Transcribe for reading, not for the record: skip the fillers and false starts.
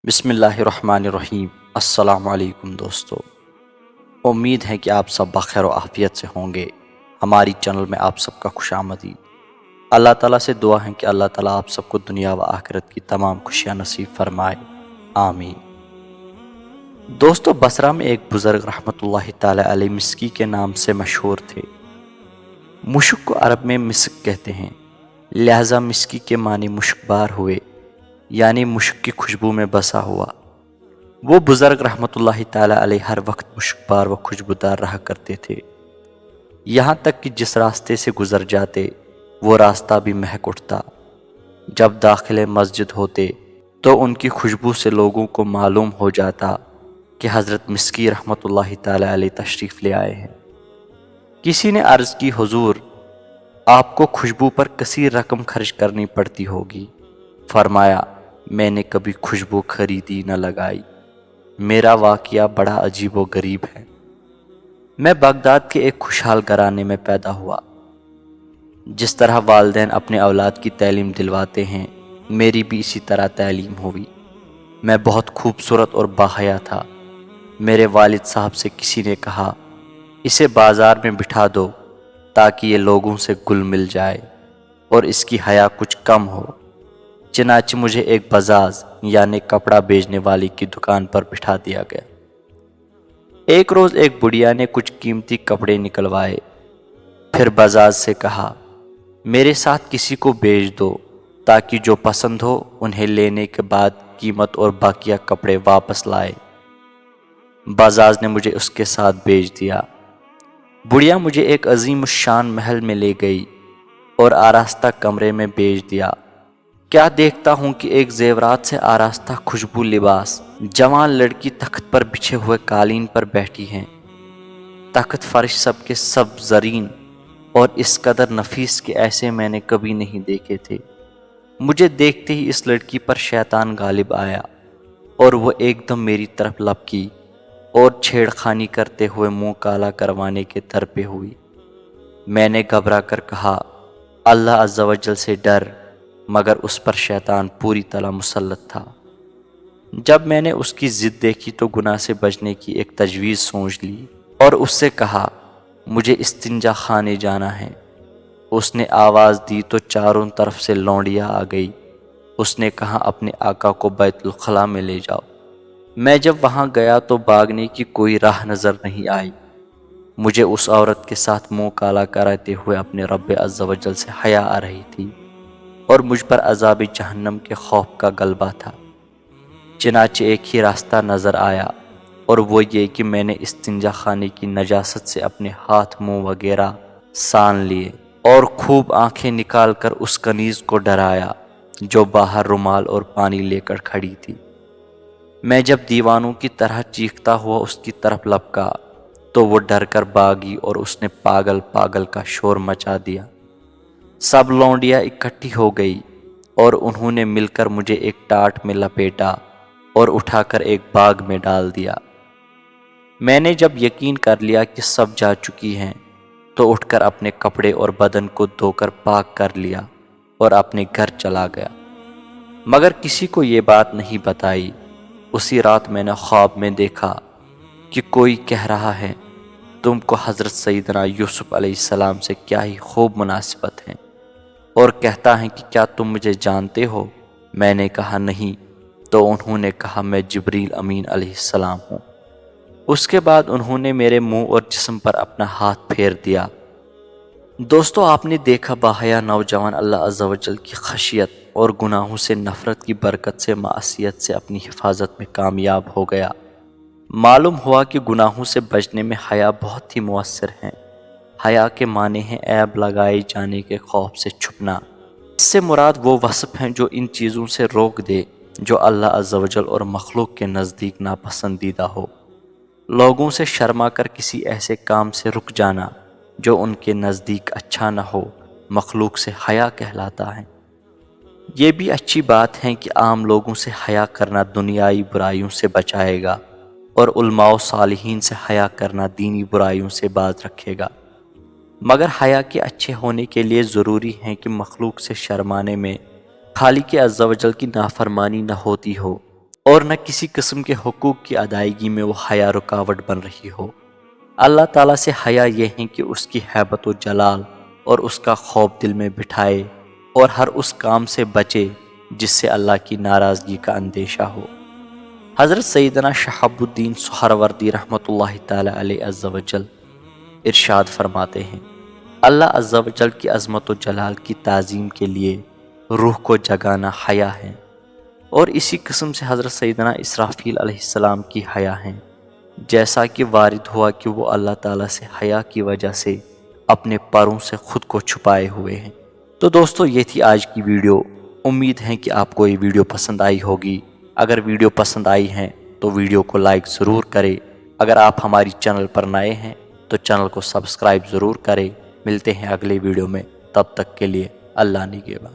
बिस्मिल्लाहिर्रहमानिर्रहीम। अस्सलाम वालेकुम दोस्तों, उम्मीद है कि आप सब बखैर व आफ़ियत से होंगे। हमारी चैनल में आप सबका खुशामदीद। अल्लाह ताला से दुआ है कि अल्लाह ताला आप सबको दुनिया व आखिरत की तमाम खुशियाँ नसीब फरमाए, आमीन। दोस्तों, बसरा में एक बुज़ुर्ग रहमतुल्लाहि ताला अलैह मिस्की के नाम से मशहूर थे। मुश्क को अरब में मिस्क कहते हैं, लिहाजा मिस्की के मानी मुश्कबार हुए, यानी मुश्क की खुशबू में बसा हुआ। वो बुज़ुर्ग रहमतुल्लाहि ताला अलैह हर वक्त मुश्कबार व खुशबूदार रहा करते थे, यहाँ तक कि जिस रास्ते से गुजर जाते वो रास्ता भी महक उठता। जब दाखिले मस्जिद होते तो उनकी खुशबू से लोगों को मालूम हो जाता कि हज़रत मिस्की रहमतुल्लाहि ताला अलैह तशरीफ़ ले आए हैं। किसी ने अर्ज़ की, हुजूर, आपको खुशबू पर कसीर रकम खर्च करनी पड़ती होगी। फरमाया, मैंने कभी खुशबू खरीदी न लगाई। मेरा वाक़या बड़ा अजीब व गरीब है। मैं बगदाद के एक खुशहाल घराने में पैदा हुआ। जिस तरह वालिदैन अपने औलाद की तालीम दिलवाते हैं, मेरी भी इसी तरह तालीम हुई। मैं बहुत खूबसूरत और बाहया था। मेरे वालिद साहब से किसी ने कहा, इसे बाज़ार में बिठा दो ताकि ये लोगों से गुल मिल जाए और इसकी हया कुछ कम हो। चनाचे मुझे एक बजाज यानी कपड़ा बेचने वाली की दुकान पर बिठा दिया गया। एक रोज़ एक बुढ़िया ने कुछ कीमती कपड़े निकलवाए, फिर बजाज से कहा, मेरे साथ किसी को भेज दो ताकि जो पसंद हो उन्हें लेने के बाद कीमत और बाकिया कपड़े वापस लाए। बजाज ने मुझे उसके साथ भेज दिया। बुढ़िया मुझे एक अजीम शान महल में ले गई और आरास्ता कमरे में भेज दिया। क्या देखता हूँ कि एक जेवरात से आरास्ता खुशबू लिबास जवान लड़की तख्त पर बिछे हुए कालीन पर बैठी है। तख्त फर्श सबके सब जरीन और इस कदर नफीस के ऐसे मैंने कभी नहीं देखे थे। मुझे देखते ही इस लड़की पर शैतान गालिब आया और वो एकदम मेरी तरफ लपकी और छेड़खानी करते हुए मुंह काला करवाने के दर पे हुई। मैंने घबरा कर कहा, अल्लाह अज़्ज़ा वजल से डर, मगर उस पर शैतान पूरी तरह मुसल्लत था। जब मैंने उसकी जिद देखी तो गुनाह से बचने की एक तजवीज़ सोच ली और उससे कहा, मुझे इस्तिंजा खाने जाना है। उसने आवाज़ दी तो चारों तरफ से लौंडिया आ गई। उसने कहा, अपने आका को बैतुल खला में ले जाओ। मैं जब वहाँ गया तो भागने की कोई राह नज़र नहीं आई। मुझे उस औरत के साथ मुंह काला कराते हुए अपने रब्बे अज़्ज़ा वजल से हया आ रही थी और मुझ पर अज़ाब जहन्नम के खौफ का गलबा था। चनाचे एक ही रास्ता नज़र आया और वो ये कि मैंने इस्तिंजा खाने की नजासत से अपने हाथ मुंह वगैरह सान लिए और खूब आंखें निकाल कर उस कनीज़ को डराया जो बाहर रुमाल और पानी लेकर खड़ी थी। मैं जब दीवानों की तरह चीखता हुआ उसकी तरफ लपका तो वो डर कर भागी और उसने पागल पागल का शोर मचा दिया। सब लौंडिया इकट्ठी हो गई और उन्होंने मिलकर मुझे एक टाट में लपेटा और उठाकर एक बाग में डाल दिया। मैंने जब यकीन कर लिया कि सब जा चुकी हैं तो उठकर अपने कपड़े और बदन को धोकर पाक कर लिया और अपने घर चला गया, मगर किसी को ये बात नहीं बताई। उसी रात मैंने ख्वाब में देखा कि कोई कह रहा है, तुमको हज़रत सैयदना यूसुफ अलैहिस्सलाम से क्या ही खूब मुनासिबत है, और कहता है कि क्या तुम मुझे जानते हो। मैंने कहा, नहीं। तो उन्होंने कहा, मैं जिब्रील अमीन अलैहिस्सलाम हूँ। उसके बाद उन्होंने मेरे मुंह और जिस्म पर अपना हाथ फेर दिया। दोस्तों, आपने देखा बाहया नौजवान अल्लाह अज़्ज़ा वजल की खशियत और गुनाहों से नफ़रत की बरकत से मासियत से अपनी हिफाजत में कामयाब हो गया। मालूम हुआ कि गुनाहों से बचने में हया बहुत ही मुअस्सर है। हया के माने हैं ऐब लगाए जाने के खौफ से छुपना। इससे मुराद वो वस्फ हैं जो इन चीज़ों से रोक दे जो अल्लाह अज़्ज़ा वजल और मखलूक के नज़दीक नापसंदीदा हो। लोगों से शर्मा कर किसी ऐसे काम से रुक जाना जो उनके नज़दीक अच्छा न हो, मखलूक से हया कहलाता है। ये भी अच्छी बात है कि आम लोगों से हया करना दुनियाई बुराइयों से बचाएगा और उलमाओ सालिहीन से हया करना दीनी बुराइयों से बाज रखेगा। मगर हया के अच्छे होने के लिए ज़रूरी है कि मखलूक से शर्माने में खालिक अज़्ज़ा वजल की नाफरमानी न होती हो اور نہ کسی قسم کے حقوق کی ادائیگی میں وہ حیا رکاوٹ بن رہی ہو۔ اللہ تعالیٰ سے حیا یہ ہے کہ اس کی ہیبت و جلال اور اس کا خوف دل میں بٹھائے اور ہر اس کام سے بچے جس سے اللہ کی ناراضگی کا اندیشہ ہو۔ حضرت سیدنا شہاب الدین سہروردی رحمۃ اللہ تعالی علیہ عز و جل ارشاد فرماتے ہیں، اللہ عز و جل کی عظمت و جلال کی تعظیم کے لیے روح کو جگانا حیا ہے، اور اسی قسم سے حضرت سیدنا اسرافیل علیہ السلام کی حیا ہیں، جیسا کہ وارد ہوا کہ وہ اللہ تعالیٰ سے حیا کی وجہ سے اپنے پروں سے خود کو چھپائے ہوئے ہیں۔ تو دوستو یہ تھی آج کی ویڈیو، امید ہے کہ آپ کو یہ ویڈیو پسند آئی ہوگی۔ اگر ویڈیو پسند آئی ہیں تو ویڈیو کو لائک ضرور کریں۔ اگر آپ ہماری چینل پر نئے ہیں تو چینل کو سبسکرائب ضرور کریں۔ ملتے ہیں اگلے ویڈیو میں، تب تک کے لیے اللہ نگہبان۔